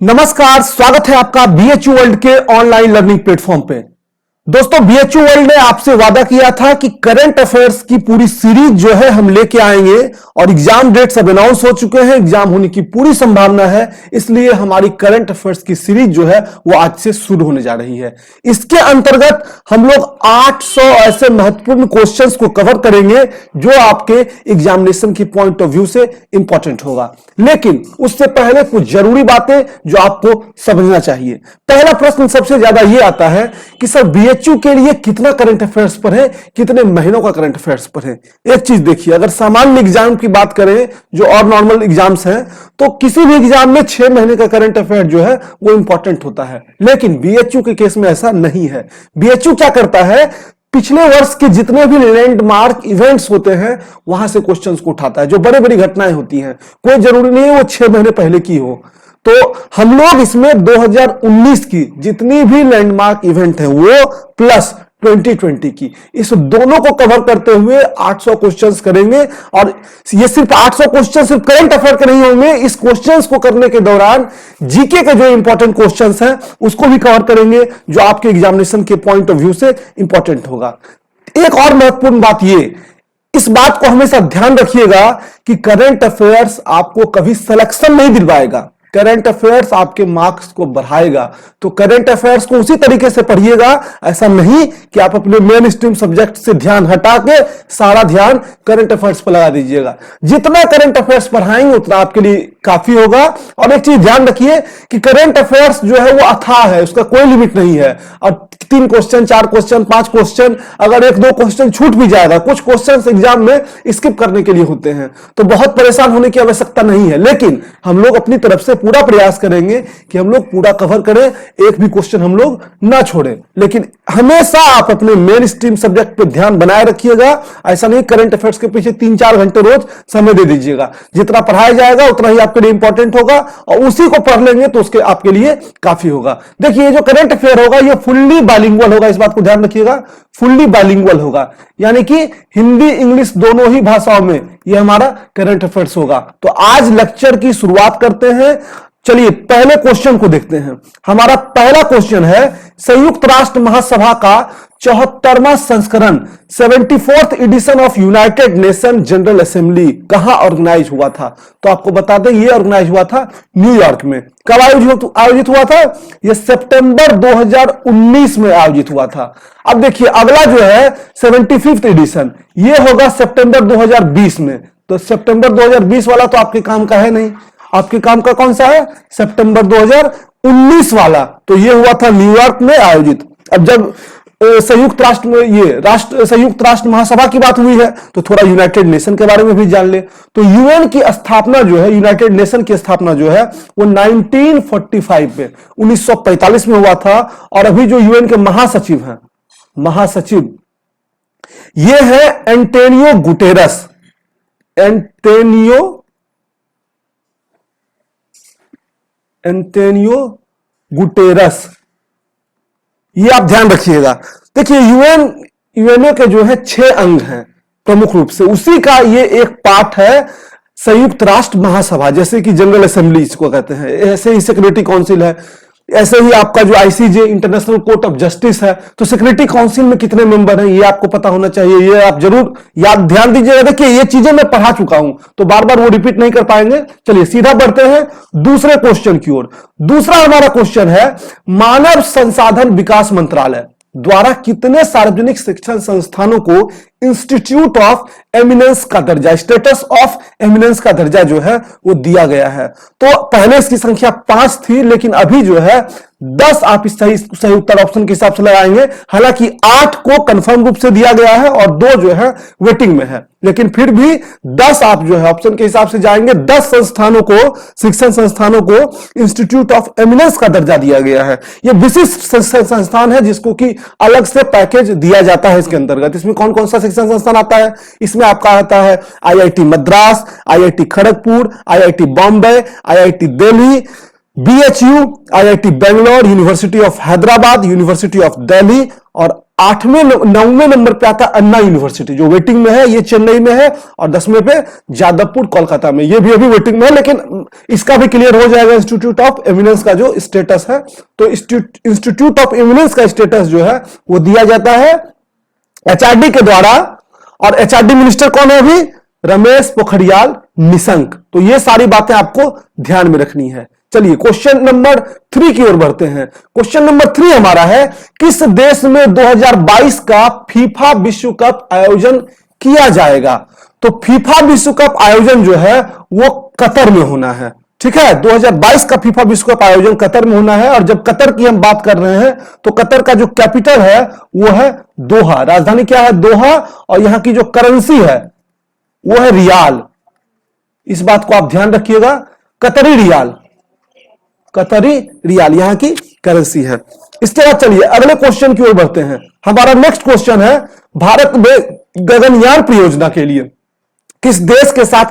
नमस्कार, स्वागत है आपका बीएचयू वर्ल्ड के ऑनलाइन लर्निंग प्लेटफॉर्म पे। दोस्तों, बीएचयू वर्ल्ड ने आपसे वादा किया था कि करंट अफेयर्स की पूरी सीरीज जो है हम लेके आएंगे और एग्जाम डेट्स अब अनाउंस हो चुके हैं, एग्जाम होने की पूरी संभावना है। इसलिए हमारी करंट अफेयर्स की सीरीज जो है वो आज से शुरू होने जा रही है। इसके अंतर्गत हम लोग 800 ऐसे महत्वपूर्ण क्वेश्चंस को कवर करेंगे जो आपके एग्जामिनेशन की पॉइंट ऑफ व्यू से इंपॉर्टेंट होगा। लेकिन उससे पहले कुछ जरूरी बातें जो आपको समझना चाहिए। पहला प्रश्न सबसे ज्यादा यह आता है कि सर बीएचयू के लिए कितना करंट अफेयर्स पर है, कितने महीनों का करंट अफेयर्स पर है। एक चीज देखिए, अगर सामान्य एग्जाम की बात करें जो और नॉर्मल एग्जाम्स हैं, तो किसी भी एग्जाम में 6 महीने का करंट अफेयर जो है वो इंपॉर्टेंट होता है। लेकिन बीएचयू के केस में ऐसा नहीं है। बीएचयू क्या करता है, पिछले वर्ष के जितने भी लैंडमार्क इवेंट्स होते हैं वहां से क्वेश्चंस को उठाता है। जो बड़ी बड़ी घटनाएं होती हैं, कोई जरूरी नहीं है वो 6 महीने पहले की हो। तो हम लोग इसमें 2019 की जितनी भी लैंडमार्क इवेंट है वो प्लस 2020 की, इस दोनों को कवर करते हुए 800 क्वेश्चंस करेंगे। और ये सिर्फ 800 क्वेश्चन सिर्फ करंट अफेयर के नहीं होंगे। इस क्वेश्चंस को करने के दौरान जीके के जो इंपॉर्टेंट क्वेश्चंस हैं उसको भी कवर करेंगे, जो आपके एग्जामिनेशन के पॉइंट ऑफ व्यू से इंपॉर्टेंट होगा। एक और महत्वपूर्ण बात, ये इस बात को हमेशा ध्यान रखिएगा कि करंट अफेयर्स आपको कभी सिलेक्शन नहीं दिलवाएगा, करंट अफेयर्स आपके मार्क्स को बढ़ाएगा। तो करंट अफेयर्स को उसी तरीके से पढ़िएगा, ऐसा नहीं कि आप अपने मेन स्ट्रीम सब्जेक्ट से ध्यान हटा के सारा ध्यान करंट अफेयर्स पर लगा दीजिएगा। जितना करंट अफेयर्स पढ़ाएंगे उतना आपके लिए काफी होगा। और एक चीज ध्यान रखिए कि करंट अफेयर्स जो है वो अथाह है, उसका कोई लिमिट नहीं है। और 3 क्वेश्चन, 4 क्वेश्चन, 5 क्वेश्चन, अगर 1-2 क्वेश्चन छूट भी जाएगा, कुछ क्वेश्चन एग्जाम में स्किप करने के लिए होते हैं, तो बहुत परेशान होने की आवश्यकता नहीं है। लेकिन हम लोग अपनी तरफ से पूरा प्रयास करेंगे कि हम लोग पूरा कवर करें, एक भी क्वेश्चन हम लोग ना छोड़ें। लेकिन हमेशा आप अपने मेन स्ट्रीम सब्जेक्ट पर ध्यान बनाए रखिएगा। ऐसा नहीं करंट अफेयर्स के पीछे 3-4 घंटे रोज समय दे दीजिएगा। जितना पढ़ाया जाएगा उतना ही आपके लिए इंपॉर्टेंट होगा, और उसी को पढ़ लेंगे तो उसके आपके लिए काफी होगा। देखिए, जो करंट अफेयर होगा ये फुल्ली बाइलिंगुअल होगा, इस बात को ध्यान रखिएगा। फुल्ली बाइलिंगुअल होगा, यानी कि हिंदी इंग्लिश दोनों ही भाषाओं में ये हमारा करंट अफेयर्स होगा। तो आज लेक्चर की शुरुआत करते हैं। चलिए पहले क्वेश्चन को देखते हैं। हमारा पहला क्वेश्चन है, संयुक्त राष्ट्र महासभा का 74वां संस्करण 74th edition of United Nation General Assembly कहां ऑर्गेनाइज हुआ था। तो आपको बता दें ये ऑर्गेनाइज हुआ था न्यूयॉर्क में। कब आयोजित हुआ था? ये सितंबर 2019 में आयोजित हुआ था। अब देखिए अगला जो है 75th एडिशन, ये होगा सितंबर 2020 में। तो सितंबर 2020 वाला तो आपके काम का है नहीं, आपके काम का कौन सा है? सितंबर 2019 वाला। तो ये हुआ था न्यूयॉर्क में आयोजित। अब जब संयुक्त राष्ट्र में संयुक्त राष्ट्र महासभा की बात हुई है तो थोड़ा यूनाइटेड नेशन के बारे में भी जान ले। तो यूएन की स्थापना जो है, यूनाइटेड नेशन की स्थापना जो है वो 1945 में 1945 में हुआ था। और अभी जो यूएन के महासचिव हैं, महासचिव ये है एंटोनियो गुटेरस। एंटोनियो गुटेरस, ये आप ध्यान रखिएगा। देखिए यूएनओ के जो है 6 अंग हैं प्रमुख रूप से, उसी का ये एक पार्ट है संयुक्त राष्ट्र महासभा। जैसे कि जनरल असेंबली इसको कहते हैं, ऐसे ही सिक्योरिटी काउंसिल है, ऐसे ही आपका जो ICJ international court of justice है। तो सिक्योरिटी काउंसिल में कितने मेंबर हैं ये आपको पता होना चाहिए, ये आप जरूर ध्यान दीजिएगा। देखिए ये चीजें मैं पढ़ा चुका हूं तो बार बार वो रिपीट नहीं कर पाएंगे। चलिए सीधा बढ़ते हैं दूसरे क्वेश्चन की ओर। दूसरा हमारा क्वेश्चन है, मानव संसाधन विकास मंत्रालय द्वारा कितने सार्वजनिक शिक्षण संस्थानों को इंस्टीट्यूट ऑफ एमिनेंस का दर्जा, स्टेटस ऑफ एमिनेंस का दर्जा जो है वो दिया गया है? तो पहले इसकी संख्या 5 थी, लेकिन अभी जो है 10 आप इस सही उत्तर ऑप्शन के हिसाब से लगाएंगे। हालांकि 8 को कंफर्म रूप से दिया गया है और 2 जो है वेटिंग में है, लेकिन फिर भी 10 आप जो है ऑप्शन के हिसाब से जाएंगे। 10 संस्थानों को, शिक्षण संस्थानों को इंस्टीट्यूट ऑफ एमिनेंस का दर्जा दिया गया है। यह विशिष्ट संस्थान है जिसको कि अलग से पैकेज दिया जाता है इसके अंतर्गत। इसमें कौन कौन सा शिक्षण संस्थान आता है? इसमें आपका आता है IIT Madras, IIT Kharagpur, IIT Bombay, IIT Delhi, BHU, IIT Bangalore, university of Hyderabad, university of Delhi और 8वें 9वें नंबर पे आता अन्ना यूनिवर्सिटी, जो वेटिंग में है, ये चेन्नई में है, और 10वें पे जादवपुर कोलकाता में, ये भी अभी वेटिंग में है, लेकिन इसका भी क्लियर हो जाएगा इंस्टीट्यूट ऑफ एमिनेंस का जो स्टेटस है। तो इंस्टीट्यूट ऑफ एमिनेंस का स्टेटस जो है वो दिया जाता है एचआरडी के द्वारा, और एचआरडी मिनिस्टर कौन है अभी? रमेश पोखरियाल निशंक। तो ये सारी बातें आपको ध्यान में रखनी है। चलिए क्वेश्चन नंबर 3 की ओर बढ़ते हैं। क्वेश्चन नंबर 3 हमारा है, किस देश में 2022 का फीफा विश्व कप आयोजन किया जाएगा? तो फीफा विश्व कप आयोजन जो है वो कतर में होना है। ठीक है, 2022 का फीफा विश्व कप आयोजन कतर में होना है। और जब कतर की हम बात कर रहे हैं तो कतर का जो कैपिटल है वो है दोहा, राजधानी क्या है? दोहा। और यहां की जो करेंसी है वो है रियाल। इस बात को आप ध्यान रखिएगा, कतरी रियाल, कतरी रियाल यहां की करेंसी है। इसके बाद चलिए अगले क्वेश्चन की ओर बढ़ते हैं। हमारा नेक्स्ट क्वेश्चन है, भारत में गगनयान परियोजना के लिए किस देश के साथ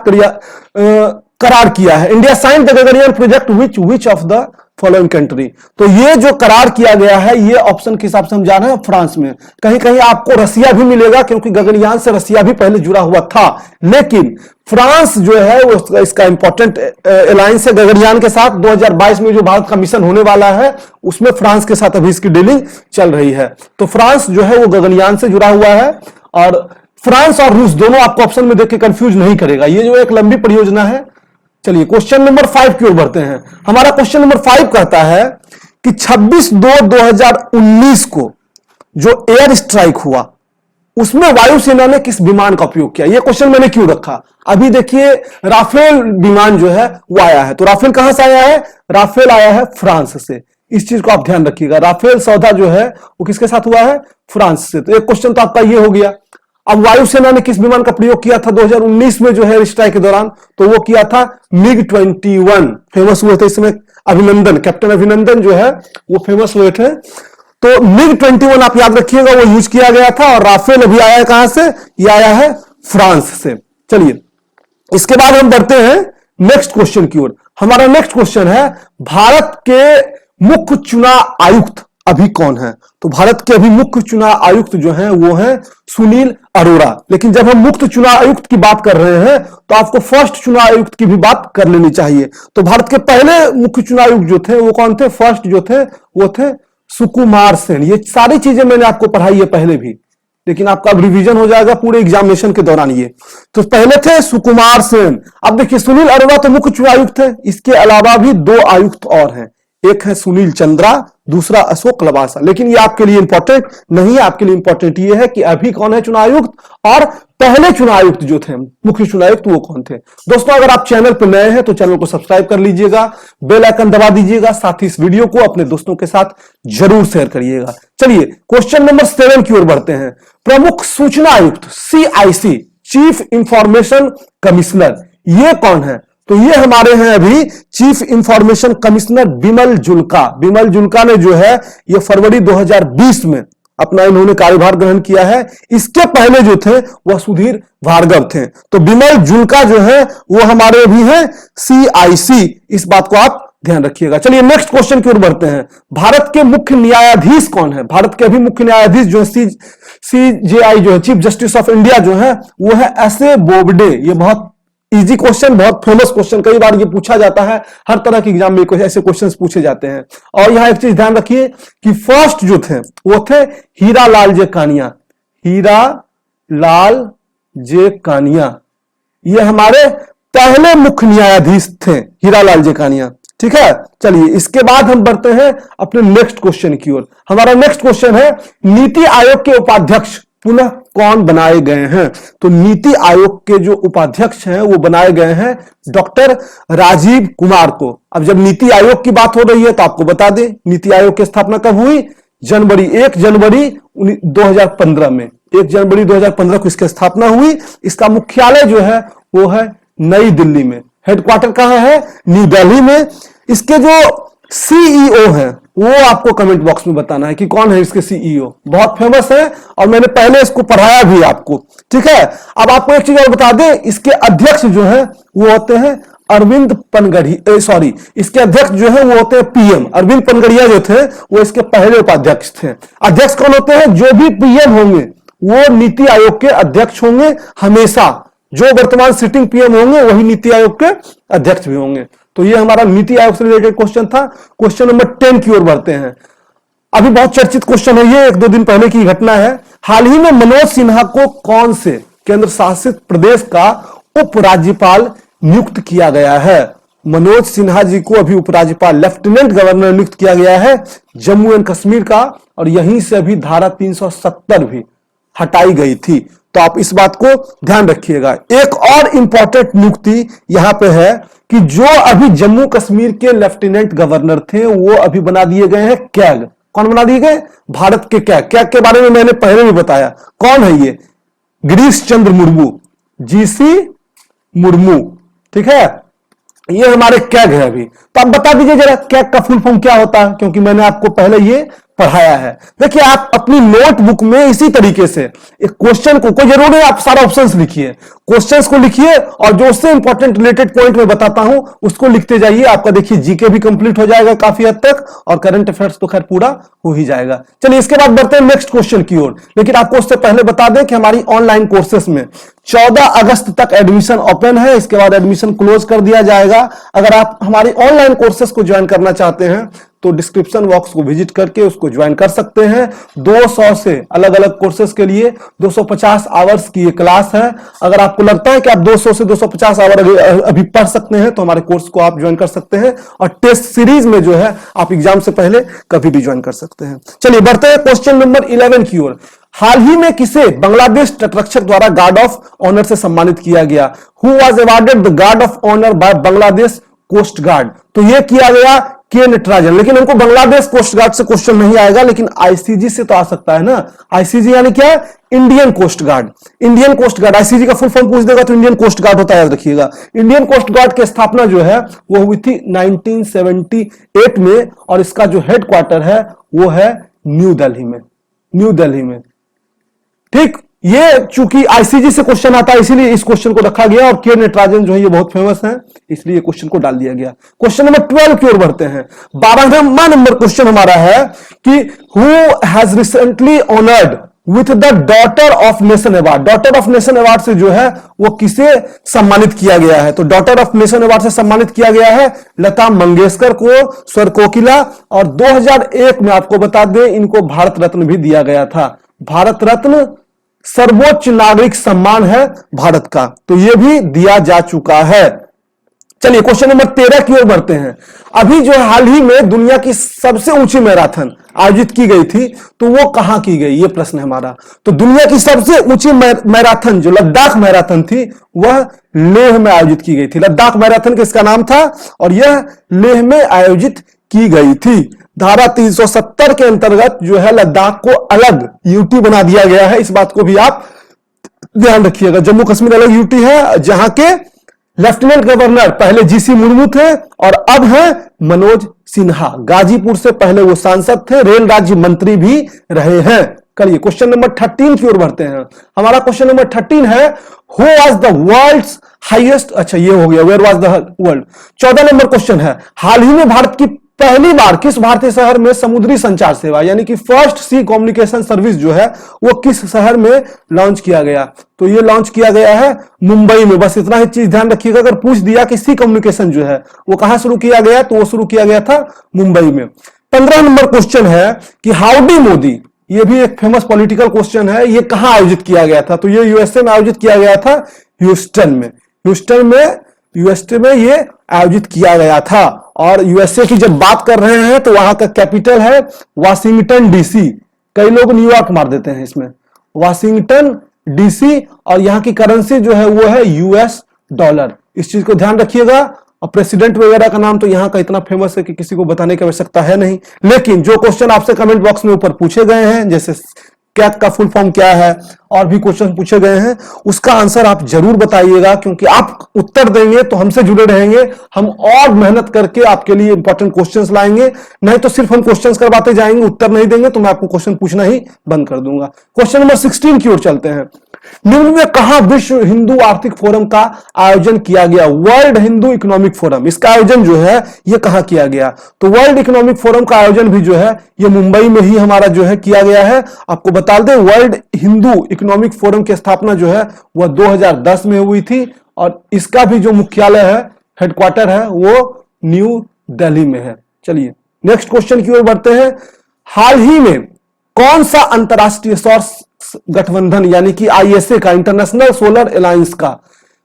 करार किया है? India sign the Gaganyaan project which of the following country? तो ये जो करार किया गया है, ये ऑप्शन के हिसाब से हम जा रहे हैं फ्रांस में। कहीं कहीं आपको रसिया भी मिलेगा, क्योंकि गगनयान से रसिया भी पहले जुड़ा हुआ था, लेकिन फ्रांस जो है वो इसका इंपॉर्टेंट अलायंस है गगनयान के साथ। 2022 में जो भारत का मिशन होने वाला है उसमें फ्रांस के साथ अभी इसकी डीलिंग चल रही है। तो फ्रांस जो है वो गगनयान से जुड़ा हुआ है, और फ्रांस और रूस दोनों आपको ऑप्शन में देख के कंफ्यूज नहीं करेगा, ये जो एक लंबी परियोजना है। चलिए क्वेश्चन नंबर 5 की ओर बढ़ते हैं। हमारा क्वेश्चन नंबर 5 कहता है कि 26/2/2019 को जो एयर स्ट्राइक हुआ उसमें वायुसेना ने किस विमान का उपयोग किया? यह क्वेश्चन मैंने क्यों रखा? अभी देखिए राफेल विमान जो है वो आया है। तो राफेल कहां से आया है? राफेल आया है फ्रांस से। इस चीज को आप ध्यान रखिएगा, राफेल सौदा जो है वो किसके साथ हुआ है? फ्रांस से। तो एक क्वेश्चन तो आपका ये हो गया। अब वायुसेना ने किस विमान का प्रयोग किया था 2019 में जो है स्ट्राइक के दौरान? तो वो किया था MiG-21। फेमस हुए थे इसमें अभिनंदन, कैप्टन अभिनंदन जो है वो फेमस हुए थे। तो MiG-21 आप याद रखिएगा वो यूज किया गया था। और राफेल अभी आया है कहां से? ये आया है फ्रांस से। चलिए इसके बाद हम बढ़ते हैं नेक्स्ट क्वेश्चन की ओर। हमारा नेक्स्ट क्वेश्चन है, भारत के मुख्य चुनाव आयुक्त अभी कौन है? तो भारत के अभी मुख्य चुनाव आयुक्त जो हैं वो हैं सुनील अरोड़ा। लेकिन जब हम मुख्य चुनाव आयुक्त की बात कर रहे हैं तो आपको फर्स्ट चुनाव आयुक्त की भी बात कर लेनी चाहिए। तो भारत के पहले मुख्य चुनाव आयुक्त जो थे वो कौन थे? फर्स्ट जो थे वो थे सुकुमार सेन। ये सारी चीजें मैंने आपको पढ़ाई है पहले भी, लेकिन आपका रिवीजन हो जाएगा पूरे एग्जामिनेशन के दौरान। ये तो पहले थे सुकुमार सेन। अब देखिए सुनील अरोड़ा तो मुख्य चुनाव आयुक्त है, इसके अलावा भी 2 आयुक्त और हैं, एक है सुनील चंद्रा, दूसरा अशोक लवासा। लेकिन ये आपके लिए इंपॉर्टेंट नहीं है, आपके लिए इंपॉर्टेंट ये है कि अभी कौन है चुनाव आयुक्त, और पहले चुनाव आयुक्त जो थे मुख्य चुनाव आयुक्त वो कौन थे। दोस्तों अगर आप चैनल पर नए हैं तो चैनल को सब्सक्राइब कर लीजिएगा, बेल आइकन दबा दीजिएगा, साथ ही इस वीडियो को अपने दोस्तों के साथ जरूर शेयर करिएगा। चलिए क्वेश्चन नंबर 7 की ओर बढ़ते हैं। प्रमुख सूचना आयुक्त CIC, चीफ इंफॉर्मेशन कमिश्नर, ये कौन है? तो ये हमारे हैं अभी chief information commissioner Bimal Julka. Bimal Julka ने जो है ये फरवरी 2020 में अपना इन्होंने कार्यभार ग्रहण किया है। इसके पहले जो थे वह सुधीर भार्गव थे। तो बिमल जुल्का जो है वो हमारे भी हैं CIC, इस बात को आप ध्यान रखिएगा। चलिए नेक्स्ट क्वेश्चन की ओर बढ़ते हैं। भारत के मुख्य न्यायाधीश कौन है? भारत के अभी मुख्य न्यायाधीश जो है CJI जो है चीफ जस्टिस ऑफ इंडिया जो है वो है S.A. बोबडे। ये बहुत इजी क्वेश्चन, बहुत फेमस क्वेश्चन, कई बार ये पूछा जाता है, हर तरह के एग्जाम में ऐसे क्वेश्चंस पूछे जाते हैं। और यहां एक चीज ध्यान रखिए कि फर्स्ट जो थे वो थे हीरा लाल जे कानिया। हीरा लाल जे कानिया ये हमारे पहले मुख्य न्यायाधीश थे, हीरा लाल जे कानिया। ठीक है, चलिए इसके बाद हम बढ़ते हैं अपने नेक्स्ट क्वेश्चन की ओर। हमारा नेक्स्ट क्वेश्चन है, नीति आयोग के उपाध्यक्ष पुनः कौन बनाए गए हैं? तो नीति आयोग के जो उपाध्यक्ष हैं वो बनाए गए हैं डॉक्टर राजीव कुमार को। अब जब नीति आयोग की बात हो रही है तो आपको बता दें नीति आयोग की स्थापना कब हुई? 1 जनवरी 2015 में। 1 जनवरी 2015 को इसकी स्थापना हुई। इसका मुख्यालय जो है वो है नई दिल्ली में। हेडक्वार्टर कहां है? न्यू दिल्ली में। इसके जो CEO है वो आपको कमेंट बॉक्स में बताना है कि कौन है इसके CEO। बहुत फेमस है और मैंने पहले इसको पढ़ाया भी आपको। ठीक है, अब आपको एक चीज और बता दें, इसके अध्यक्ष जो है वो होते हैं अरविंद पनगढ़िया, सॉरी, इसके अध्यक्ष जो है वो होते हैं पीएम। अरविंद पनगढ़िया जो थे वो इसके पहले उपाध्यक्ष थे। अध्यक्ष कौन होते हैं? जो भी पीएम होंगे वो नीति आयोग के अध्यक्ष होंगे हमेशा। जो वर्तमान सिटिंग पीएम होंगे वही नीति आयोग के अध्यक्ष भी होंगे। तो ये हमारा नीति आयोग से रिलेटेड क्वेश्चन था। क्वेश्चन नंबर 10 की ओर बढ़ते हैं। अभी बहुत चर्चित क्वेश्चन है ये, 1-2 दिन पहले की घटना है। हाल ही में मनोज सिन्हा को कौन से केंद्र शासित प्रदेश का उपराज्यपाल नियुक्त किया गया है? मनोज सिन्हा जी को अभी उपराज्यपाल, लेफ्टिनेंट गवर्नर नियुक्त किया गया है जम्मू एंड कश्मीर का, और यहीं से अभी धारा 370 भी हटाई गई थी। तो आप इस बात को ध्यान रखिएगा। एक और इंपॉर्टेंट नियुक्ति यहां पे है कि जो अभी जम्मू कश्मीर के लेफ्टिनेंट गवर्नर थे वो अभी बना दिए गए हैं कैग। कौन बना दिए गए? भारत के कैग। कैग के बारे में मैंने पहले भी बताया। कौन है ये? गिरीश चंद्र मुर्मू, जीसी मुर्मू, ठीक है, ये हमारे कैग है अभी। तो आप बता दीजिए जरा कैग का फुल फॉर्म क्या होता है, क्योंकि मैंने आपको पहले ये पढ़ाया है। देखिए आप अपनी नोटबुक में इसी तरीके से एक क्वेश्चन को, कोई जरूर है आप सारा ऑप्शंस लिखिए, क्वेश्चंस को लिखिए और जो उससे इंपॉर्टेंट रिलेटेड पॉइंट में बताता हूं उसको लिखते जाइए। आपका देखिए जीके भी कंप्लीट हो जाएगा काफी हद तक, और करंट अफेयर्स तो खैर पूरा हो ही जाएगा। चलिए इसके बाद बढ़ते हैं नेक्स्ट क्वेश्चन की ओर। लेकिन आपको उससे पहले बता दें कि हमारी ऑनलाइन कोर्सेस में 14 अगस्त तक एडमिशन ओपन है। इसके बाद एडमिशन क्लोज कर दिया जाएगा। अगर आप हमारी ऑनलाइन कोर्सेस को ज्वाइन करना चाहते हैं तो डिस्क्रिप्शन बॉक्स को विजिट करके उसको ज्वाइन कर सकते हैं। 200 से अलग अलग कोर्सेज के लिए 250 आवर्स की ये क्लास है। अगर आपको लगता है कि आप 200 से 250 आवर अभी पढ़ सकते हैं तो हमारे कोर्स को आप ज्वाइन कर सकते हैं, और टेस्ट सीरीज में जो है आप एग्जाम से पहले कभी भी ज्वाइन कर सकते हैं। चलिए बढ़ते हैं क्वेश्चन नंबर 11 की ओर। हाल ही में किसे बांग्लादेश तटरक्षक द्वारा गार्ड ऑफ ऑनर से सम्मानित किया गया? Who was awarded the guard of honour by Bangladesh coast guard? तो यह किया गया के नटराजन। लेकिन हमको बांग्लादेश कोस्ट गार्ड से क्वेश्चन नहीं आएगा, लेकिन आईसीजी से तो आ सकता है ना। आईसीजी यानी क्या? Indian coast guard. Indian coast guard, ICG का फुल फॉर्म पूछ देगा तो इंडियन कोस्ट गार्ड होता है, याद रखिएगा। इंडियन कोस्ट गार्ड की स्थापना जो है वो हुई थी 1978 में, और इसका जो हेडक्वार्टर है वो है न्यू दिल्ली में। न्यू दिल्ली में, ठीक। ये चूंकि आईसीजी से क्वेश्चन आता है इसीलिए इस क्वेश्चन को रखा गया, और के नटराजन जो है ये बहुत फेमस है इसलिए क्वेश्चन को डाल दिया गया। क्वेश्चन नंबर 12 की ओर बढ़ते हैं। 12वां नंबर क्वेश्चन हमारा है कि who has recently honoured with the daughter of nation award? Daughter of nation award से जो है वो किसे सम्मानित किया गया है? तो डॉटर ऑफ नेशन अवार्ड से सम्मानित किया गया है लता मंगेशकर को, स्वर कोकिला, और 2001 में आपको बता दें इनको भारत रत्न भी दिया गया था। भारत रत्न सर्वोच्च नागरिक सम्मान है भारत का, तो यह भी दिया जा चुका है। चलिए क्वेश्चन नंबर 13 की ओर बढ़ते हैं। अभी जो हाल ही में दुनिया की सबसे ऊंची मैराथन आयोजित की गई थी, तो वो कहां की गई, ये प्रश्न है हमारा। तो दुनिया की सबसे ऊंची मैराथन जो लद्दाख मैराथन थी वह लेह में आयोजित की गई थी। लद्दाख मैराथन किसका नाम था? और यह लेह में आयोजित की गई थी। धारा 370 के अंतर्गत जो है लद्दाख को अलग यूटी बना दिया गया है, इस बात को भी आप ध्यान रखिएगा। जम्मू कश्मीर अलग यूटी है, जहां के लेफ्टिनेंट गवर्नर पहले जीसी मुर्मू थे और अब है मनोज सिन्हा। गाजीपुर से पहले वो सांसद थे, रेल राज्य मंत्री भी रहे हैं। करिए क्वेश्चन नंबर 13 की ओर बढ़ते हैं। हमारा क्वेश्चन नंबर 13 है who was the world's highest, अच्छा ये हो गया, where was the world. 14 number question है हाल ही में भारत की पहली बार किस भारतीय शहर में समुद्री संचार सेवा यानी कि फर्स्ट सी कम्युनिकेशन सर्विस जो है वो किस शहर में लॉन्च किया गया? तो ये लॉन्च किया गया है मुंबई में। बस इतना ही चीज ध्यान रखिएगा, अगर पूछ दिया कि सी कम्युनिकेशन जो है वो कहां शुरू किया गया, तो वो शुरू किया गया था मुंबई में। 15 नंबर क्वेश्चन है कि हाउडी मोदी, ये भी एक फेमस पॉलिटिकल क्वेश्चन है, ये कहां आयोजित किया गया था? तो ये यूएसए में आयोजित किया गया था, ह्यूस्टन में। यूएसए में ये आयोजित किया गया था। और यूएसए की जब बात कर रहे हैं तो वहां का कैपिटल है वाशिंगटन डीसी। कई लोग न्यूयॉर्क मार देते हैं इसमें, वाशिंगटन डीसी, और यहां की करेंसी जो है वो है यूएस डॉलर। इस चीज को ध्यान रखिएगा। और प्रेसिडेंट वगैरह का नाम तो यहां का इतना फेमस है कि किसी को बताने की आवश्यकता है नहीं। लेकिन जो क्वेश्चन आपसे कमेंट बॉक्स में ऊपर पूछे गए हैं, जैसे कैग का फुल फॉर्म क्या है, और भी क्वेश्चन पूछे गए हैं, उसका आंसर आप जरूर बताइएगा, क्योंकि आप उत्तर देंगे तो हमसे जुड़े रहेंगे। हम और मेहनत करके आपके लिए इंपॉर्टेंट क्वेश्चंस लाएंगे, नहीं तो सिर्फ हम क्वेश्चंस करवाते जाएंगे, उत्तर नहीं देंगे तो मैं आपको क्वेश्चन पूछना ही बंद कर दूंगा। क्वेश्चन नंबर 16 की ओर चलते हैं। निम्न में कहां विश्व हिंदू आर्थिक फोरम का आयोजन किया गया? वर्ल्ड हिंदू इकोनॉमिक फोरम, इसका आयोजन जो है ये कहां किया गया? तो वर्ल्ड इकोनॉमिक फोरम का आयोजन भी जो है ये मुंबई में ही हमारा जो है किया गया है। आपको बता दें वर्ल्ड हिंदू इकोनॉमिक फोरम की स्थापना जो है वह 2010 में हुई थी और इसका भी जो मुख्यालय है, हेडक्वार्टर है, वो न्यू दिल्ली में है। चलिए नेक्स्ट क्वेश्चन की ओर बढ़ते हैं। हाल ही में कौन सा अंतरराष्ट्रीय सौर गठबंधन यानी कि आईएसए का, इंटरनेशनल सोलर अलायंस का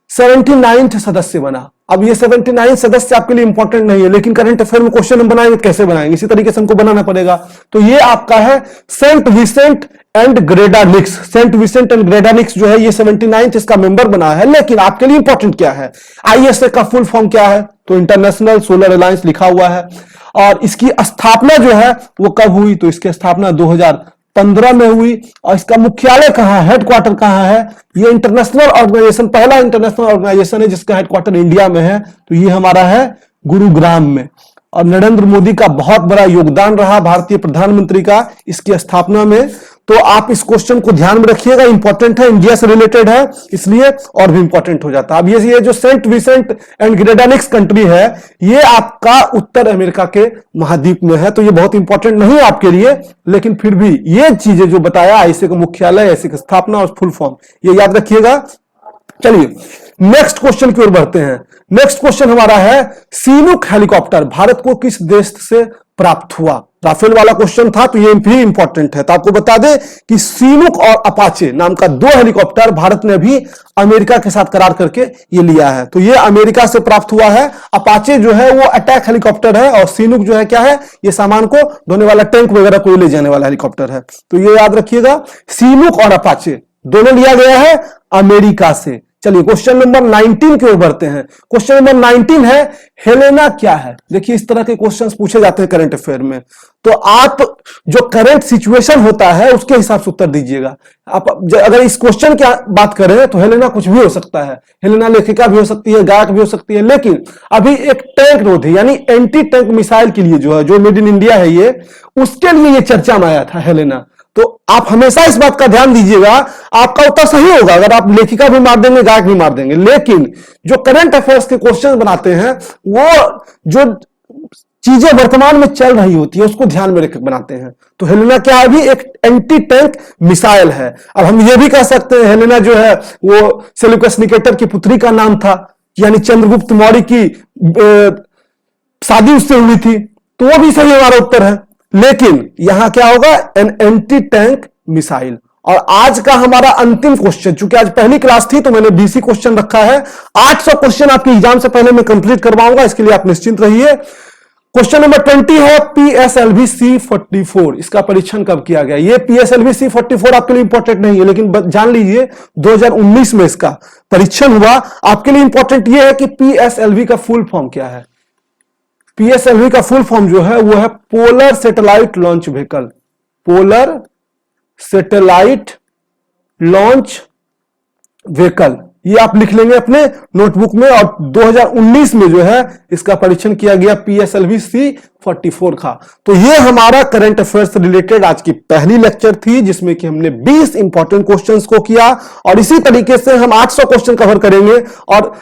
79वां सदस्य बना? अब ये 79 सदस्य आपके लिए इंपॉर्टेंट नहीं है, लेकिन करंट अफेयर में क्वेश्चन हम बनाएंगे, कैसे बनाएंगे इसी तरीके से हमको बनाना पड़ेगा। तो ये आपका है Saint Vincent and Grenadines. Saint Vincent and Grenadines जो है ये 79 इसका मेंबर बना है। लेकिन आपके लिए इंपॉर्टेंट क्या है, आईएसए का फुल फॉर्म क्या है? तो इंटरनेशनल सोलर अलायंस लिखा हुआ है। और इसकी स्थापना जो है वो कब हुई? तो इसकी स्थापना 2015 में हुई। और इसका मुख्यालय कहां है, हेडक्वार्टर कहां है? ये इंटरनेशनल ऑर्गेनाइजेशन, पहला इंटरनेशनल ऑर्गेनाइजेशन है जिसका हेडक्वार्टर इंडिया में है। तो ये हमारा है गुरुग्राम में। और नरेंद्र मोदी का बहुत बड़ा योगदान रहा, भारतीय प्रधानमंत्री का, इसकी स्थापना में। तो आप इस क्वेश्चन को ध्यान में रखिएगा, इंपॉर्टेंट है, इंडिया से रिलेटेड है, इसलिए और भी इंपॉर्टेंट हो जाता है। अब ये जो सेंट विंसेंट एंड ग्रेनाडिक्स कंट्री है ये आपका उत्तर अमेरिका के महाद्वीप में है। तो ये बहुत इंपॉर्टेंट नहीं है आपके लिए, लेकिन फिर भी ये चीजें जो बताया, आईएसए का मुख्यालय, आईएसए की स्थापना और फुल फॉर्म, ये याद रखिएगा। चलिए नेक्स्ट क्वेश्चन की ओर बढ़ते हैं। नेक्स्ट क्वेश्चन हमारा है सीनुक हेलीकॉप्टर भारत को किस देश से प्राप्त हुआ? राफेल वाला क्वेश्चन था तो ये भी इंपॉर्टेंट है। तो आपको बता दें कि सीनुक और अपाचे नाम का 2 हेलीकॉप्टर भारत ने भी अमेरिका के साथ करार करके ये लिया है। तो ये अमेरिका से प्राप्त हुआ है। अपाचे जो है वो अटैक हेलीकॉप्टर है और सीनुक जो है क्या है, ये सामान को ढोने वाला, टैंक वगैरह को ले जाने वाला हेलीकॉप्टर है। तो ये याद रखिएगा, सीनुक और अपाचे दोनों लिया गया है अमेरिका से। चलिए क्वेश्चन नंबर 19 की ओर बढ़ते हैं। क्वेश्चन नंबर 19 है हेलेना क्या है? देखिए इस तरह के क्वेश्चंस पूछे जाते हैं करंट अफेयर में, तो आप जो करंट सिचुएशन होता है उसके हिसाब से उत्तर दीजिएगा। आप अगर इस क्वेश्चन की बात करें तो हेलेना कुछ भी हो सकता है, हेलेना लेखिका भी हो सकती है, गायक भी हो सकती है, लेकिन अभी एक टैंक रोधी यानी एंटी टैंक मिसाइल के लिए जो है, जो मेड इन इंडिया है ये, उसके लिए ये चर्चा में आया था हेलेना। तो आप हमेशा इस बात का ध्यान दीजिएगा, आपका उत्तर सही होगा अगर आप लेखिका भी मार देंगे, गायक भी मार देंगे, लेकिन जो करंट अफेयर्स के क्वेश्चन बनाते हैं वो जो चीजें वर्तमान में चल रही होती है उसको ध्यान में रखकर बनाते हैं। तो हेलेना क्या है? भी एक एंटी टैंक मिसाइल है। अब हम ये भी कह सकते हैं हेलेना जो है वो सेल्यूकस निकेटर की पुत्री का नाम था, यानी चंद्रगुप्त मौर्य की शादी उससे हुई थी, तो वो भी सही हमारा उत्तर है। लेकिन यहां क्या होगा, एन एंटी टैंक मिसाइल। और आज का हमारा अंतिम क्वेश्चन, चूंकि आज पहली क्लास थी तो मैंने बीसी क्वेश्चन रखा है, 800 क्वेश्चन आपके एग्जाम से पहले मैं कंप्लीट करवाऊंगा, इसके लिए आप निश्चिंत रहिए। क्वेश्चन नंबर 20 है PSLV C44, इसका परीक्षण कब किया गया? ये PSLV C44 आपके लिए इंपॉर्टेंट नहीं है, लेकिन जान लीजिए 2019 में इसका परीक्षण हुआ। आपके लिए इंपॉर्टेंट यह है कि PSLV का फुल फॉर्म क्या है। PSLV का फुल फॉर्म जो है वो है polar satellite launch vehicle, polar satellite launch vehicle, ये आप लिख लेंगे अपने नोटबुक में। और 2019 में जो है इसका परीक्षण किया गया PSLV C44 का। तो ये हमारा करंट अफेयर्स से रिलेटेड आज की पहली लेक्चर थी, जिसमें कि हमने 20 इंपॉर्टेंट क्वेश्चंस को किया और इसी तरीके से हम 800 क्वेश्चन कवर करेंगे। और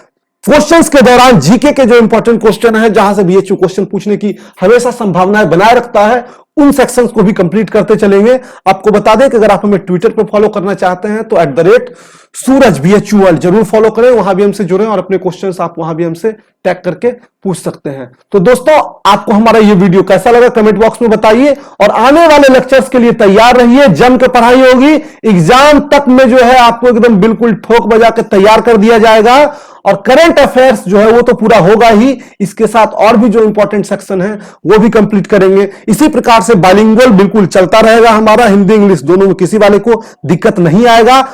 क्वेश्चंस के दौरान जीके के जो इंपॉर्टेंट क्वेश्चन है, जहां से बीएचयू क्वेश्चन पूछने की हमेशा संभावनाएं बनाए रखता है, उन सेक्शंस को भी कंप्लीट करते चलेंगे। आपको बता दें कि अगर आप हमें ट्विटर पर फॉलो करना चाहते हैं तो @सूरज BHU वर्ल्ड जरूर फॉलो करें, वहां भी हमसे जुड़ें और अपने क्वेश्चंस आप वहां भी हमसे टैग करके पूछ सकते हैं। तो दोस्तों आपको हमारा ये वीडियो कैसा लगा कमेंट बॉक्स में बताइए और आने वाले लेक्चर्स के लिए तैयार रहिए। जम के पढ़ाई होगी, एग्जाम तक में जो है आपको एकदम बिल्कुल ठोक बजा के तैयार कर दिया जाएगा। और करंट अफेयर्स जो है वो तो पूरा होगा ही, इसके साथ और भी जो इंपॉर्टेंट सेक्शन है वो भी कंप्लीट करेंगे। इसी प्रकार से बाइलिंगुअल बिल्कुल चलता रहेगा हमारा, हिंदी इंग्लिश दोनों में किसी वाले को दिक्कत नहीं आएगा।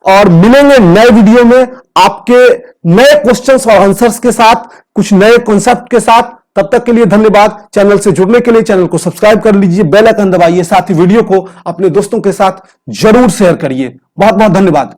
और मिलेंगे नए वीडियो में आपके नए क्वेश्चंस और आंसर्स के साथ, कुछ नए कॉन्सेप्ट के साथ। तब तक के लिए धन्यवाद। चैनल से जुड़ने के लिए चैनल को सब्सक्राइब कर लीजिए, बेल आइकन दबाइए, साथ ही वीडियो को अपने दोस्तों के साथ जरूर शेयर करिए। बहुत बहुत धन्यवाद।